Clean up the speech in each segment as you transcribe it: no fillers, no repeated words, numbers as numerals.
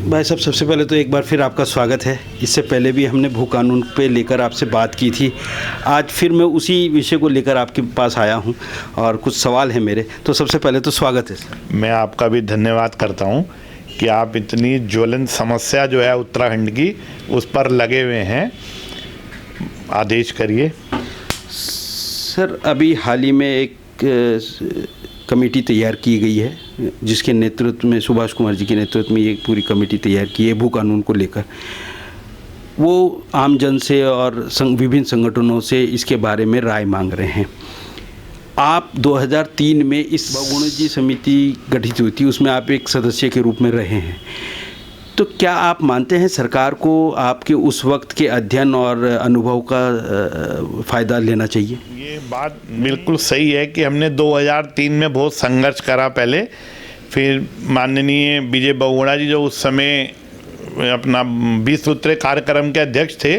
भाई साहब, सबसे पहले तो एक बार फिर आपका स्वागत है। इससे पहले भी हमने भू कानून पे लेकर आपसे बात की थी। आज फिर मैं उसी विषय को लेकर आपके पास आया हूं और कुछ सवाल हैं मेरे। तो सबसे पहले तो स्वागत है सर। मैं आपका भी धन्यवाद करता हूं कि आप इतनी ज्वलंत समस्या जो है उत्तराखंड की उस पर लगे हुए हैं। आदेश करिए। सर, अभी हाल ही में एक कमेटी तैयार की गई है जिसके नेतृत्व में सुभाष कुमार जी के नेतृत्व में ये पूरी कमेटी तैयार की है भू कानून को लेकर। वो आम जन से और विभिन्न संगठनों से इसके बारे में राय मांग रहे हैं। आप 2003 में इस बहुगुणजी समिति गठित हुई थी, उसमें आप एक सदस्य के रूप में रहे हैं। तो क्या आप मानते हैं सरकार को आपके उस वक्त के अध्ययन और अनुभव का फ़ायदा लेना चाहिए? ये बात बिल्कुल सही है कि हमने 2003 में बहुत संघर्ष करा पहले। फिर माननीय विजय बहुगुणा जी जो उस समय अपना 20 सूत्रीय कार्यक्रम के अध्यक्ष थे,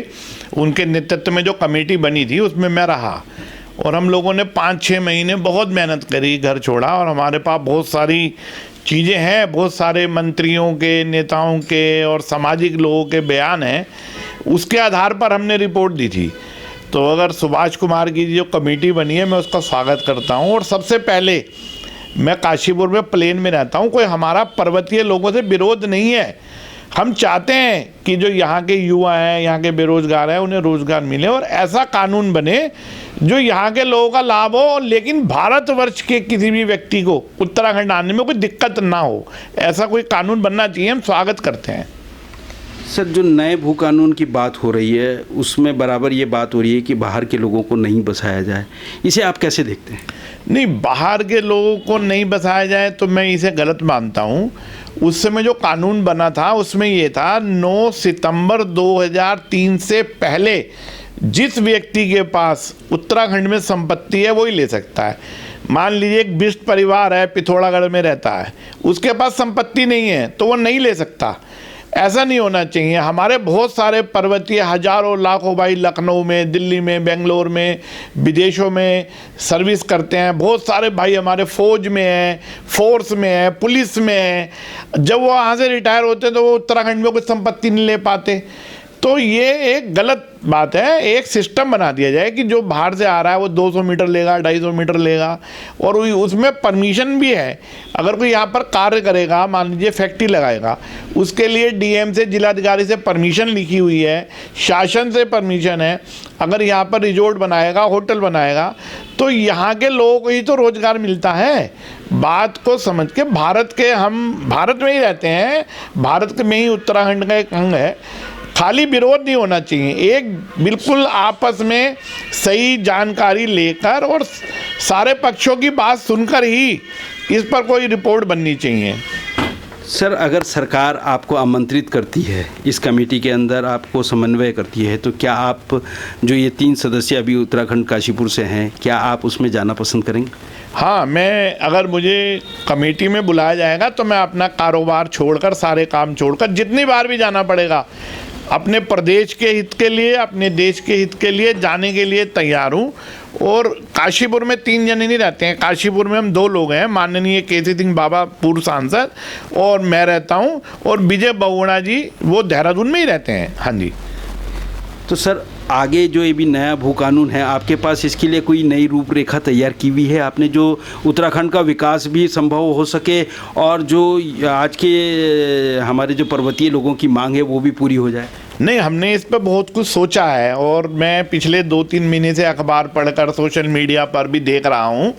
उनके नेतृत्व में जो कमेटी बनी थी उसमें मैं रहा और हम लोगों ने 5-6 महीने बहुत मेहनत करी, घर छोड़ा। और हमारे पास बहुत सारी चीज़ें हैं, बहुत सारे मंत्रियों के, नेताओं के और सामाजिक लोगों के बयान हैं। उसके आधार पर हमने रिपोर्ट दी थी। तो अगर सुभाष कुमार की जो कमेटी बनी है, मैं उसका स्वागत करता हूं। और सबसे पहले मैं काशीपुर में प्लेन में रहता हूं, कोई हमारा पर्वतीय लोगों से विरोध नहीं है। हम चाहते हैं कि जो यहाँ के युवा हैं, यहाँ के बेरोजगार हैं, उन्हें रोजगार मिले और ऐसा कानून बने जो यहाँ के लोगों का लाभ हो, लेकिन भारतवर्ष के किसी भी व्यक्ति को उत्तराखंड आने में कोई दिक्कत ना हो। ऐसा कोई कानून बनना चाहिए, हम स्वागत करते हैं। सर, जो नए भू कानून की बात हो रही है उसमें बराबर ये बात हो रही है कि बाहर के लोगों को नहीं बसाया जाए। इसे आप कैसे देखते हैं? नहीं, बाहर के लोगों को नहीं बसाया जाए तो मैं इसे गलत मानता हूँ। उस समय जो कानून बना था उसमें ये था 9 सितंबर 2003 से पहले जिस व्यक्ति के पास उत्तराखंड में संपत्ति है वही ले सकता है। मान लीजिए एक बिष्ट परिवार है, पिथौरागढ़ में रहता है, उसके पास संपत्ति नहीं है तो वो नहीं ले सकता। ऐसा नहीं होना चाहिए। हमारे बहुत सारे पर्वतीय हजारों लाखों भाई लखनऊ में, दिल्ली में, बेंगलोर में, विदेशों में सर्विस करते हैं। बहुत सारे भाई हमारे फौज में हैं, फोर्स में हैं, पुलिस में हैं। जब वो वहाँ से रिटायर होते हैं तो वो उत्तराखंड में कुछ संपत्ति नहीं ले पाते। तो ये एक गलत बात है। एक सिस्टम बना दिया जाए कि जो बाहर से आ रहा है वो 200 मीटर लेगा, 250 मीटर लेगा और उसमें परमिशन भी है। अगर कोई यहाँ पर कार्य करेगा, मान लीजिए फैक्ट्री लगाएगा, उसके लिए डीएम से, जिलाधिकारी से परमिशन लिखी हुई है, शासन से परमिशन है। अगर यहाँ पर रिजॉर्ट बनाएगा, होटल बनाएगा तो यहाँ के लोगों को ही तो रोजगार मिलता है। बात को समझ के हम भारत में ही रहते हैं, भारत में ही उत्तराखंड का एक अंग है। खाली विरोध नहीं होना चाहिए, एक बिल्कुल आपस में सही जानकारी लेकर और सारे पक्षों की बात सुनकर ही इस पर कोई रिपोर्ट बननी चाहिए। सर, अगर सरकार आपको आमंत्रित करती है, इस कमेटी के अंदर आपको समन्वय करती है, तो क्या आप जो ये 3 सदस्य अभी उत्तराखंड काशीपुर से हैं, क्या आप उसमें जाना पसंद करेंगे? हाँ, मैं अगर मुझे कमेटी में बुलाया जाएगा तो मैं अपना कारोबार छोड़कर, सारे काम छोड़कर, जितनी बार भी जाना पड़ेगा, अपने प्रदेश के हित के लिए, अपने देश के हित के लिए जाने के लिए तैयार हूँ। और काशीपुर में 3 जने नहीं रहते हैं, काशीपुर में हम 2 लोग हैं, माननीय केसी सिंह बाबा पूर्व सांसद और मैं रहता हूँ, और विजय बहुगुणा जी वो देहरादून में ही रहते हैं। हाँ जी। तो सर, आगे जो ये भी नया भू कानून है, आपके पास इसके लिए कोई नई रूपरेखा तैयार की हुई है आपने, जो उत्तराखंड का विकास भी संभव हो सके और जो आज के हमारे जो पर्वतीय लोगों की मांग है वो भी पूरी हो जाए? नहीं, हमने इस पर बहुत कुछ सोचा है और मैं पिछले 2-3 महीने से अखबार पढ़कर, सोशल मीडिया पर भी देख रहा हूँ।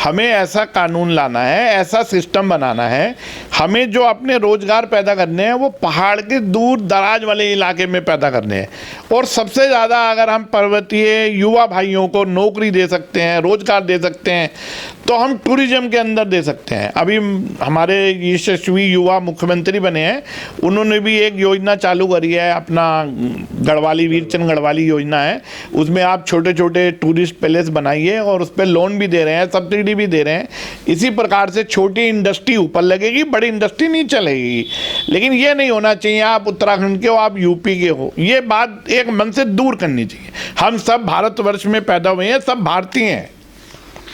हमें ऐसा कानून लाना है, ऐसा सिस्टम बनाना है। हमें जो अपने रोजगार पैदा करने हैं वो पहाड़ के दूर दराज वाले इलाके में पैदा करने हैं। और सबसे ज़्यादा अगर हम पर्वतीय युवा भाइयों को नौकरी दे सकते हैं, रोजगार दे सकते हैं, तो हम टूरिज्म के अंदर दे सकते हैं। अभी हमारे यशस्वी युवा मुख्यमंत्री बने हैं, उन्होंने भी एक योजना चालू करी है, अपना गढ़वाली, वीरचंद गढ़वाली योजना है। उसमें आप छोटे छोटे टूरिस्ट पैलेस बनाइए और उस पर लोन भी दे रहे हैं, सब्सिडी भी दे रहे हैं। इसी प्रकार से छोटी इंडस्ट्री ऊपर लगेगी, बड़ी इंडस्ट्री नहीं चलेगी। लेकिन ये नहीं होना चाहिए आप उत्तराखंड के हो, आप यूपी के हो, ये बात एक मन से दूर करनी चाहिए। हम सब भारतवर्ष में पैदा हुए हैं, सब भारतीय हैं।